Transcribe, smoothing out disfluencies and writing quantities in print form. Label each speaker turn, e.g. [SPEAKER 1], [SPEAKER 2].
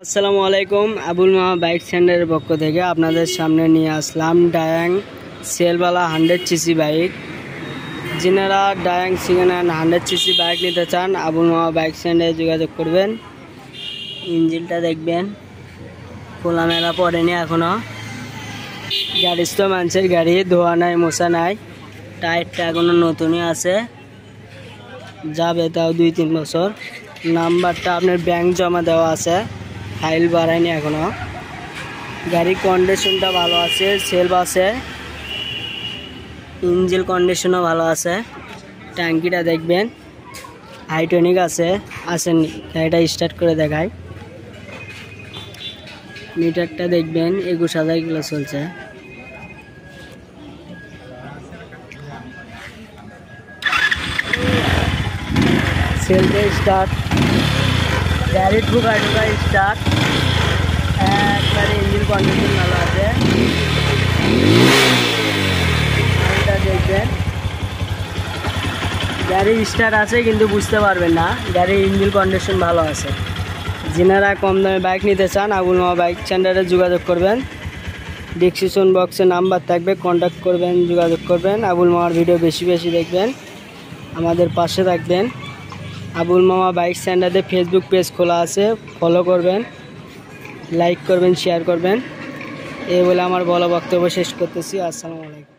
[SPEAKER 1] আসসালামু আলাইকুম। আবুল মামা বাইক সেন্টারের পক্ষ থেকে আপনাদের সামনে নিয়ে আসলাম ডায়াং সেলওয়ালা 100 সিসি বাইক। যিনারা ডায়াং সেকেন্ড হ্যান্ড 100 সিসি বাইক নিতে চান আবুল মামা বাইক সেন্টারে যোগাযোগ করবেন। ইঞ্জিনটা দেখবেন খোলামেলা পড়েনি এখনও, গাড়ি তো মানুষের গাড়ি, ধোয়া নাই মোছা নাই, টায়ারটা এখনও নতুনই আছে, যাবে তাও 2-3 বছর। নাম্বারটা আপনার ব্যাংক জমা দেওয়া আছে, ফাইল বাড়ায়নি এখনো। গাড়ির কন্ডিশনটা ভালো আছে, সেলফ আছে, ইঞ্জিন কন্ডিশনও ভালো আছে। ট্যাঙ্কিটা দেখবেন হাইটনিক আছে, আসেননি গাড়িটা স্টার্ট করে দেখায়। মিটারটা দেখবেন 21,000 কিলো চলছে। সেলফে স্টার্ট, গাড়ি ঠুকা স্টার্ট, একবারে ইঞ্জিন কন্ডিশন ভালো আছে। গাড়িটা দেখবেন গাড়ি স্টার্ট আছে কিন্তু বুঝতে পারবেন না, গাড়ির ইঞ্জিন কন্ডিশন ভালো আছে। যিনারা কম দামে বাইক নিতে চান আবুল মামা বাইক সেন্টারে যোগাযোগ করবেন। ডিসক্রিপশন বক্সে নাম্বার থাকবে, কন্ট্যাক্ট করবেন, যোগাযোগ করবেন। আবুল মামার ভিডিও বেশি বেশি দেখবেন, আমাদের পাশে থাকবেন। আবুল মামা বাইক সেন্টারে ফেসবুক পেজ খোলা আছে, ফলো করবেন, লাইক করবেন, শেয়ার করবেন। এই বলে আমার বলা বক্তব্য শেষ করতেছি। আসসালামু আলাইকুম।